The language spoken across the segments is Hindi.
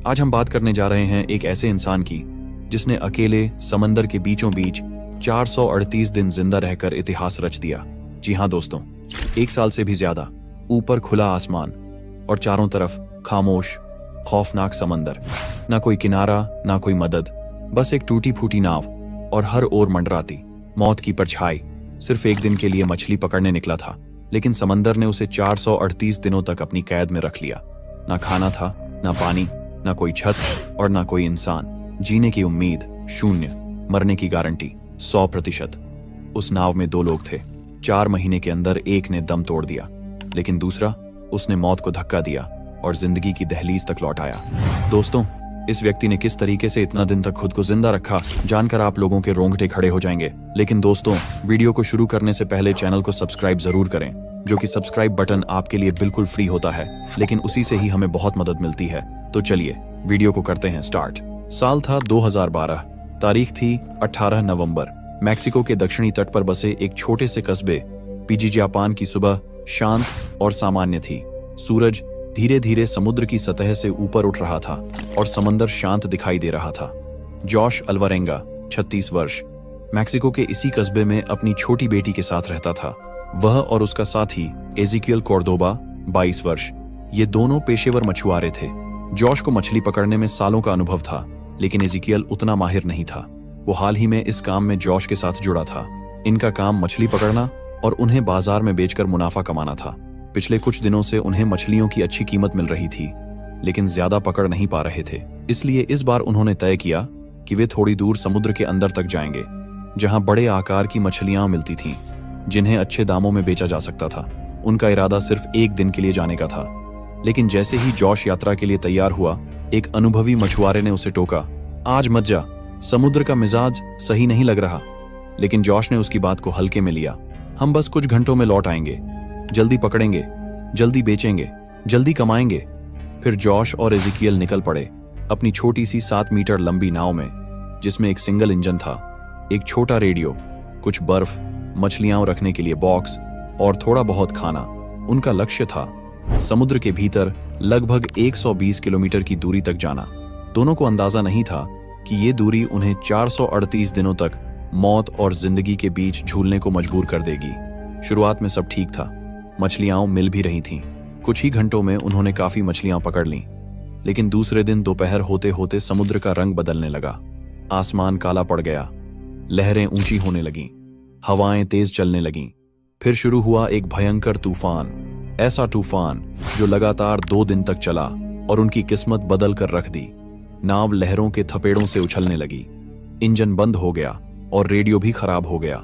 आज हम बात करने जा रहे हैं एक ऐसे इंसान की जिसने अकेले समंदर के बीचों बीच 438 दिन जिंदा रहकर इतिहास रच दिया। जी हाँ दोस्तों, 1 साल से भी ज्यादा। ऊपर खुला आसमान और चारों तरफ खामोश खौफनाक समंदर। ना कोई किनारा, ना कोई मदद, बस एक टूटी फूटी नाव और हर ओर मंडराती मौत की परछाई। सिर्फ एक दिन के लिए मछली पकड़ने निकला था, लेकिन समंदर ने उसे 438 दिनों तक अपनी कैद में रख लिया। ना खाना था, ना पानी, ना कोई छत और ना कोई इंसान। जीने की उम्मीद शून्य, मरने की गारंटी 100%। उस नाव में 2 लोग थे। 4 महीने के अंदर एक ने दम तोड़ दिया, लेकिन दूसरा, उसने मौत को धक्का दिया और जिंदगी की दहलीज तक लौट आया। दोस्तों, इस व्यक्ति ने किस तरीके से इतना दिन तक खुद को जिंदा रखा, जानकर आप लोगों के रोंगटे खड़े हो जाएंगे। लेकिन दोस्तों, वीडियो को शुरू करने से पहले चैनल को सब्सक्राइब जरूर करें, जो कि सब्सक्राइब बटन आपके लिए बिल्कुल फ्री होता है, लेकिन उसी से ही हमें बहुत मदद मिलती है। तो चलिए वीडियो को करते हैं स्टार्ट। साल था 2012, तारीख थी 18 नवंबर। मैक्सिको के दक्षिणी तट पर बसे एक छोटे से कस्बे पिजिजापान की सुबह शांत और सामान्य थी। सूरज धीरे धीरे समुद्र की सतह से ऊपर उठ रहा था और समंदर शांत दिखाई दे रहा था। जॉश अल्वारेंगा 36 वर्ष मैक्सिको के इसी कस्बे में अपनी छोटी बेटी के साथ रहता था। वह और उसका साथी एजिकियल कॉर्दोबा 22 वर्ष, ये दोनों पेशेवर मछुआरे थे। जॉश को मछली पकड़ने में सालों का अनुभव था, लेकिन एजिकियल उतना माहिर नहीं था। वो हाल ही में इस काम में जॉश के साथ जुड़ा था। इनका काम मछली पकड़ना और उन्हें बाजार में बेचकर मुनाफा कमाना था। पिछले कुछ दिनों से उन्हें मछलियों की अच्छी कीमत मिल रही थी, लेकिन ज्यादा पकड़ नहीं पा रहे थे। इसलिए इस बार उन्होंने तय किया कि वे थोड़ी दूर समुद्र के अंदर तक जाएंगे, जहां बड़े आकार की मछलियां मिलती थीं, जिन्हें अच्छे दामों में बेचा जा सकता था। उनका इरादा सिर्फ एक दिन के लिए जाने का था, लेकिन जैसे ही जॉश यात्रा के लिए तैयार हुआ, एक अनुभवी मछुआरे ने उसे टोका, आज मत जा, समुद्र का मिजाज सही नहीं लग रहा। लेकिन जॉश ने उसकी बात को हल्के में लिया। हम बस कुछ घंटों में लौट आएंगे, जल्दी पकड़ेंगे, जल्दी बेचेंगे, जल्दी कमाएंगे। फिर जॉश और एजिकियल निकल पड़े अपनी छोटी सी 7 मीटर लंबी नाव में, जिसमें एक सिंगल इंजन था, एक छोटा रेडियो, कुछ बर्फ, मछलियां रखने के लिए बॉक्स और थोड़ा बहुत खाना। उनका लक्ष्य था समुद्र के भीतर लगभग 120 किलोमीटर की दूरी तक जाना। दोनों को अंदाजा नहीं था कि ये दूरी उन्हें 438 दिनों तक मौत और जिंदगी के बीच झूलने को मजबूर कर देगी। शुरुआत में सब ठीक था, मछलियां मिल भी रही थीं। कुछ ही घंटों में उन्होंने काफी मछलियां पकड़ लीं। लेकिन दूसरे दिन दोपहर होते होते समुद्र का रंग बदलने लगा। आसमान काला पड़ गया, लहरें ऊंची होने लगीं, हवाएं तेज चलने लगीं। फिर शुरू हुआ एक भयंकर तूफान, ऐसा तूफान जो लगातार 2 दिन तक चला और उनकी किस्मत बदल कर रख दी। नाव लहरों के थपेड़ों से उछलने लगी, इंजन बंद हो गया और रेडियो भी खराब हो गया।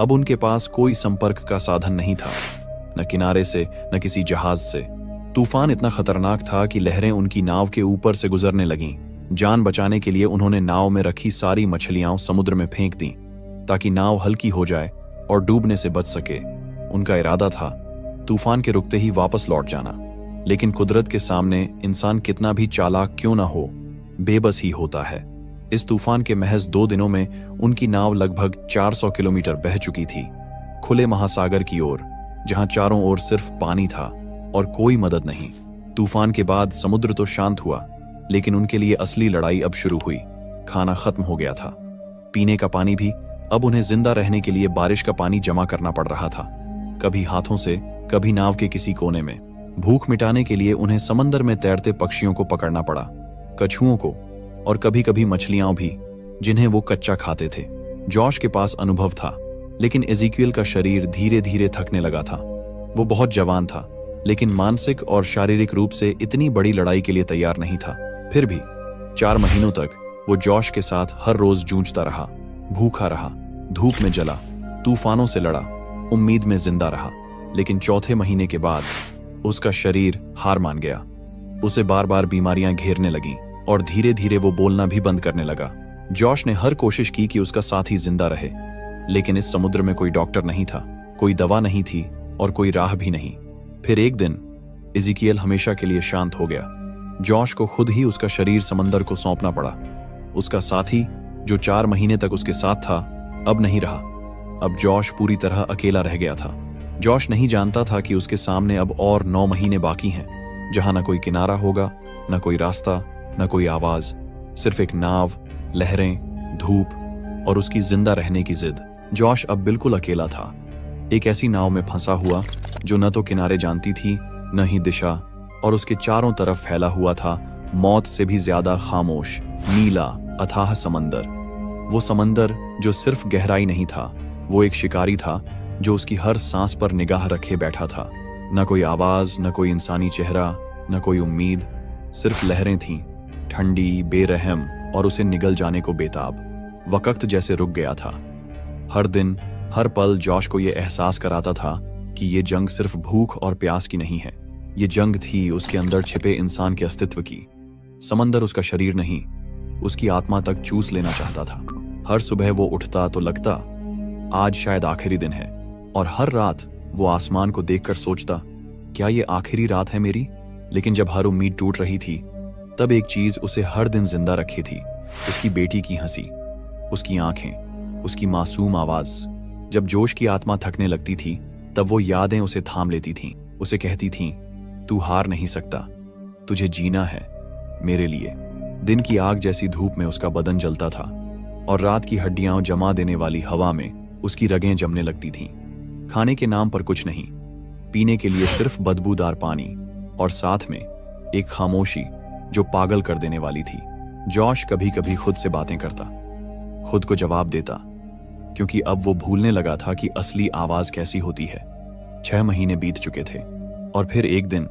अब उनके पास कोई संपर्क का साधन नहीं था, न किनारे से, न किसी जहाज से। तूफान इतना खतरनाक था कि लहरें उनकी नाव के ऊपर से गुजरने लगीं। जान बचाने के लिए उन्होंने नाव में रखी सारी मछलियां समुद्र में फेंक दी, ताकि नाव हल्की हो जाए और डूबने से बच सके। उनका इरादा था तूफान के रुकते ही वापस लौट जाना, लेकिन कुदरत के सामने इंसान कितना भी चालाक क्यों न हो, बेबस ही होता है। इस तूफान के महज 2 दिनों में उनकी नाव लगभग 400 किलोमीटर बह चुकी थी, खुले महासागर की ओर, जहां चारों ओर सिर्फ पानी था और कोई मदद नहीं। तूफान के बाद समुद्र तो शांत हुआ, लेकिन उनके लिए असली लड़ाई अब शुरू हुई। खाना खत्म हो गया था, पीने का पानी भी। अब उन्हें जिंदा रहने के लिए बारिश का पानी जमा करना पड़ रहा था, कभी हाथों से, कभी नाव के किसी कोने में। भूख मिटाने के लिए उन्हें समंदर में तैरते पक्षियों को पकड़ना पड़ा, कछुओं को, और कभी कभी मछलियां भी, जिन्हें वो कच्चा खाते थे। जॉश के पास अनुभव था, लेकिन एजिकियल का शरीर धीरे धीरे थकने लगा था। वो बहुत जवान था, लेकिन मानसिक और शारीरिक रूप से इतनी बड़ी लड़ाई के लिए तैयार नहीं था। फिर भी 4 महीनों तक वो जॉश के साथ हर रोज जूझता रहा, भूखा रहा, धूप में जला, तूफानों से लड़ा, उम्मीद में जिंदा रहा। लेकिन चौथे महीने के बाद उसका शरीर हार मान गया। उसे बार बार बीमारियां घेरने लगीं और धीरे धीरे वो बोलना भी बंद करने लगा। जॉश ने हर कोशिश की कि उसका साथी जिंदा रहे, लेकिन इस समुद्र में कोई डॉक्टर नहीं था, कोई दवा नहीं थी और कोई राह भी नहीं। फिर एक दिन एजिकियल हमेशा के लिए शांत हो गया। जॉश को खुद ही उसका शरीर समंदर को सौंपना पड़ा। उसका साथी, जो 4 महीने तक उसके साथ था, अब नहीं रहा। अब जॉश पूरी तरह अकेला रह गया था। जॉश नहीं जानता था कि उसके सामने अब और 9 महीने बाकी हैं, जहां न कोई किनारा होगा, न कोई रास्ता, न कोई आवाज, सिर्फ एक नाव, लहरें, धूप और उसकी जिंदा रहने की जिद। जॉश अब बिल्कुल अकेला था, एक ऐसी नाव में फंसा हुआ जो न तो किनारे जानती थी न ही दिशा, और उसके चारों तरफ फैला हुआ था मौत से भी ज्यादा खामोश नीला अथाह समंदर। वो समंदर जो सिर्फ गहराई नहीं था, वो एक शिकारी था जो उसकी हर सांस पर निगाह रखे बैठा था। न कोई आवाज, न कोई इंसानी चेहरा, न कोई उम्मीद, सिर्फ लहरें थीं, ठंडी, बेरहम और उसे निगल जाने को बेताब। वक्त जैसे रुक गया था। हर दिन, हर पल जॉश को यह एहसास कराता था कि ये जंग सिर्फ भूख और प्यास की नहीं है, ये जंग थी उसके अंदर छिपे इंसान के अस्तित्व की। समंदर उसका शरीर नहीं, उसकी आत्मा तक चूस लेना चाहता था। हर सुबह वो उठता तो लगता आज शायद आखिरी दिन है, और हर रात वो आसमान को देखकर सोचता क्या ये आखिरी रात है मेरी। लेकिन जब हर उम्मीद टूट रही थी, तब एक चीज उसे हर दिन जिंदा रखी थी, उसकी बेटी की हंसी, उसकी आंखें, उसकी मासूम आवाज। जब जोश की आत्मा थकने लगती थी, तब वो यादें उसे थाम लेती थीं, उसे कहती थीं तू हार नहीं सकता, तुझे जीना है मेरे लिए। दिन की आग जैसी धूप में उसका बदन जलता था, और रात की हड्डियां जमा देने वाली हवा में उसकी रगें जमने लगती थीं। खाने के नाम पर कुछ नहीं, पीने के लिए सिर्फ बदबूदार पानी, और साथ में एक खामोशी जो पागल कर देने वाली थी। जॉश कभी कभी खुद से बातें करता, खुद को जवाब देता, क्योंकि अब वो भूलने लगा था कि असली आवाज कैसी होती है। 6 महीने बीत चुके थे, और फिर एक दिन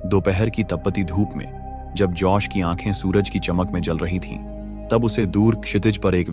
दोपहर की तपती धूप में जब जॉश की आंखें सूरज की चमक में जल रही थीं, तब उसे दूर क्षितिज पर एक